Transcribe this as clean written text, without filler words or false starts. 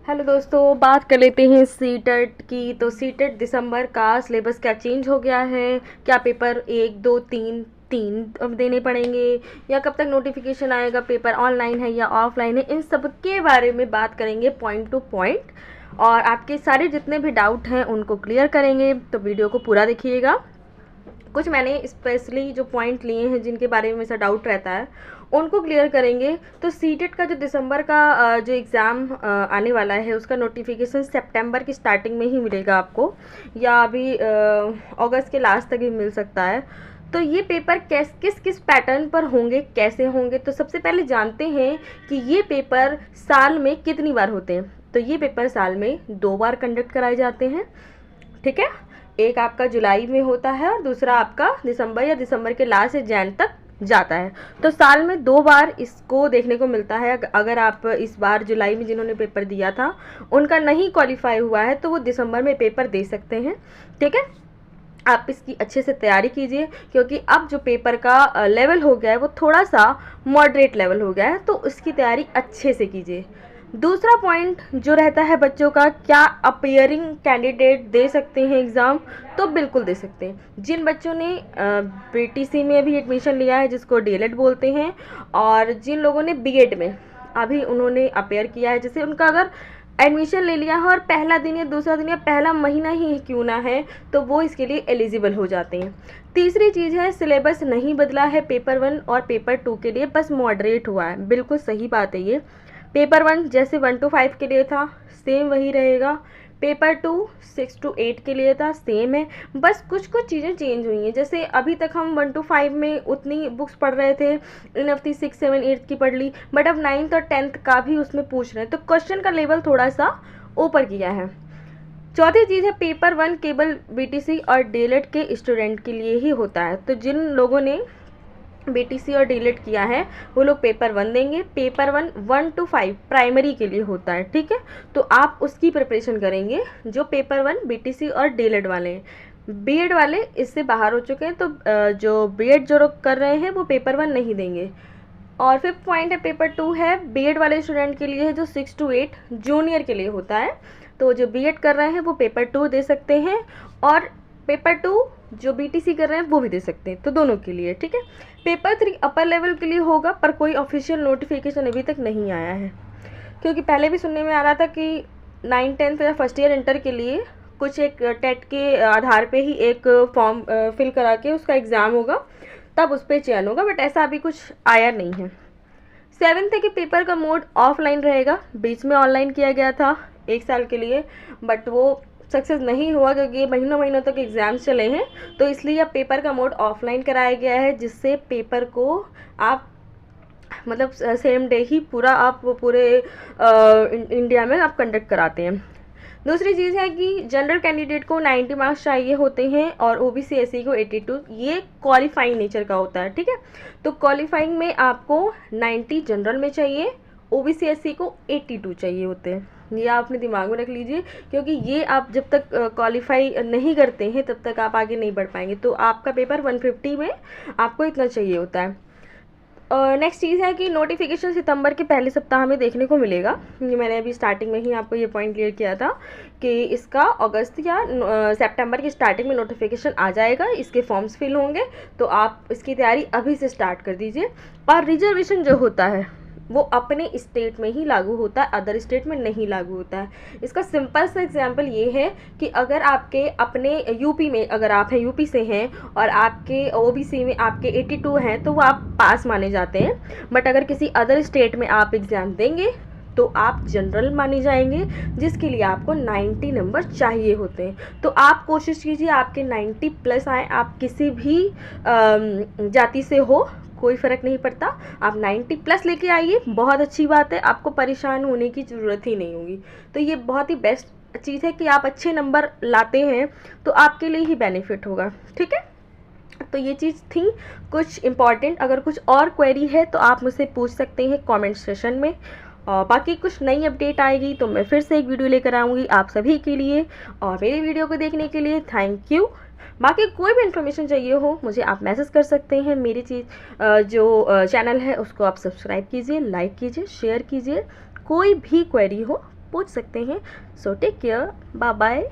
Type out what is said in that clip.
Hello दोस्तों, बात कर लेते हैं सीटेट की। तो सीटेट दिसंबर का सिलेबस क्या चेंज हो गया है, क्या पेपर 1 2 3 तीन अब देने पड़ेंगे, या कब तक नोटिफिकेशन आएगा, पेपर ऑनलाइन है या ऑफलाइन है, इन सब के बारे में बात करेंगे पॉइंट टू पॉइंट। और आपके सारे जितने भी डाउट हैं उनको क्लियर करेंगे, तो वीडियो को पूरा देखिएगा। कुछ मैंने स्पेशली जो पॉइंट लिए हैं जिनके बारे में ऐसा डाउट रहता है उनको क्लियर करेंगे। तो सीटेट का जो दिसंबर का जो एग्ज़ाम आने वाला है उसका नोटिफिकेशन सितंबर की स्टार्टिंग में ही मिलेगा आपको, या अभी अगस्त के लास्ट तक भी मिल सकता है। तो ये पेपर किस किस पैटर्न पर होंगे, कैसे होंगे, तो सबसे पहले जानते हैं कि ये पेपर साल में कितनी बार होते हैं। तो ये पेपर साल में 2 बार कंडक्ट कराए जाते हैं, ठीक है। एक आपका जुलाई में होता है और दूसरा आपका दिसंबर या दिसंबर के लास्ट से जैन तक जाता है। तो साल में 2 बार इसको देखने को मिलता है। अगर आप इस बार जुलाई में जिन्होंने पेपर दिया था उनका नहीं क्वालिफाई हुआ है तो वो दिसंबर में पेपर दे सकते हैं, ठीक है। आप इसकी अच्छे से तैयारी कीजिए, क्योंकि अब जो पेपर का लेवल हो गया है वो थोड़ा सा मॉडरेट लेवल हो गया है, तो उसकी तैयारी अच्छे से कीजिए। दूसरा पॉइंट जो रहता है बच्चों का, क्या अपियरिंग कैंडिडेट दे सकते हैं एग्ज़ाम, तो बिल्कुल दे सकते हैं। जिन बच्चों ने बीटीसी में अभी एडमिशन लिया है, जिसको डीएलएड बोलते हैं, और जिन लोगों ने बीएड में अभी उन्होंने अपेयर किया है, जैसे उनका अगर एडमिशन ले लिया है और पहला दिन या दूसरा दिन या पहला महीना ही क्यों ना है, तो वो इसके लिए एलिजिबल हो जाते हैं। तीसरी चीज़ है, सिलेबस नहीं बदला है पेपर 1 और पेपर 2 के लिए, बस मॉडरेट हुआ है। बिल्कुल सही बात है ये। पेपर 1 जैसे 1 to 5 के लिए था सेम वही रहेगा, पेपर 2 6 to 8 के लिए था सेम है, बस कुछ कुछ चीज़ें चेंज हुई हैं। जैसे अभी तक हम 1 to 5 में उतनी बुक्स पढ़ रहे थे, इनफ थी 6 7 8 की पढ़ ली, बट अब 9th और 10th का भी उसमें पूछ रहे हैं, तो क्वेश्चन का लेवल थोड़ा सा ऊपर किया है। चौथी चीज़ है, पेपर 1 केवल बीटीसी और डीएलएड के स्टूडेंट के लिए ही होता है। तो जिन लोगों ने बीटीसी और डीएलएड किया है वो लोग पेपर 1 देंगे। पेपर 1 to 5 प्राइमरी के लिए होता है, ठीक है। तो आप उसकी प्रिपरेशन करेंगे जो पेपर 1 बीटीसी और डीएलएड वाले हैं। बीएड वाले इससे बाहर हो चुके हैं, तो जो बीएड जो लोग कर रहे हैं वो पेपर 1 नहीं देंगे। और 5th पॉइंट है, पेपर 2 है बीएड वाले स्टूडेंट के लिए है, जो 6 to 8 जूनियर के लिए होता है। तो जो बीएड कर रहे हैं वो पेपर 2 दे सकते हैं, और पेपर 2 जो बीटीसी कर रहे हैं वो भी दे सकते हैं, तो दोनों के लिए, ठीक है। पेपर 3 अपर लेवल के लिए होगा, पर कोई ऑफिशियल नोटिफिकेशन अभी तक नहीं आया है, क्योंकि पहले भी सुनने में आ रहा था कि 9th 10th या फर्स्ट ईयर इंटर के लिए कुछ एक टेट के आधार पे ही एक फॉर्म फिल करा के उसका एग्ज़ाम होगा, तब उस पर चयन होगा, बट ऐसा अभी कुछ आया नहीं है। 7th के पेपर का मोड ऑफलाइन रहेगा, बीच में ऑनलाइन किया गया था 1 साल के लिए, बट वो सक्सेस नहीं हुआ क्योंकि महीनों महीनों तक एग्ज़ाम्स चले हैं, तो इसलिए अब पेपर का मोड ऑफलाइन कराया गया है, जिससे पेपर को आप मतलब सेम डे ही पूरा आप पूरे इंडिया में आप कंडक्ट कराते हैं। दूसरी चीज़ है कि जनरल कैंडिडेट को 90 मार्क्स चाहिए होते हैं और ओबीसी एससी को 82, ये क्वालिफाइंग नेचर का होता है, ठीक है। तो क्वालिफाइंग में आपको 90 जनरल में चाहिए, ओबीसी एससी को 82 चाहिए होते हैं। ये आप अपने दिमाग में रख लीजिए, क्योंकि ये आप जब तक क्वालिफाई नहीं करते हैं तब तक आप आगे नहीं बढ़ पाएंगे। तो आपका पेपर 150 में आपको इतना चाहिए होता है। नेक्स्ट चीज़ है कि नोटिफिकेशन सितंबर के पहले सप्ताह में देखने को मिलेगा। ये मैंने अभी स्टार्टिंग में ही आपको ये पॉइंट क्लियर किया था कि इसका अगस्त या सितंबर की स्टार्टिंग में नोटिफिकेशन आ जाएगा, इसके फॉर्म्स फिल होंगे, तो आप इसकी तैयारी अभी से स्टार्ट कर दीजिए। और रिजर्वेशन जो होता है वो अपने स्टेट में ही लागू होता है, अदर स्टेट में नहीं लागू होता है। इसका सिंपल सा एग्जांपल ये है कि अगर आपके अपने यूपी में, अगर आप हैं यूपी से हैं और आपके ओबीसी में आपके 82 हैं, तो वो आप पास माने जाते हैं। बट अगर किसी अदर स्टेट में आप एग्ज़ाम देंगे तो आप जनरल माने जाएंगे, जिसके लिए आपको 90 नंबर चाहिए होते हैं। तो आप कोशिश कीजिए आपके 90 प्लस आए, आप किसी भी जाति से हो, कोई फ़र्क नहीं पड़ता, आप 90 प्लस लेके आइए, बहुत अच्छी बात है, आपको परेशान होने की ज़रूरत ही नहीं होगी। तो ये बहुत ही बेस्ट चीज़ है कि आप अच्छे नंबर लाते हैं तो आपके लिए ही बेनिफिट होगा, ठीक है। तो ये चीज़ थी कुछ इम्पॉर्टेंट। अगर कुछ और क्वेरी है तो आप मुझसे पूछ सकते हैं कमेंट सेशन में, और बाकी कुछ नई अपडेट आएगी तो मैं फिर से एक वीडियो लेकर आऊँगी आप सभी के लिए। और मेरी वीडियो को देखने के लिए थैंक यू। बाकी कोई भी इन्फॉर्मेशन चाहिए हो मुझे आप मैसेज कर सकते हैं। मेरी जो चैनल है उसको आप सब्सक्राइब कीजिए, लाइक कीजिए, शेयर कीजिए। कोई भी क्वेरी हो पहुँच सकते हैं। So take care, bye bye.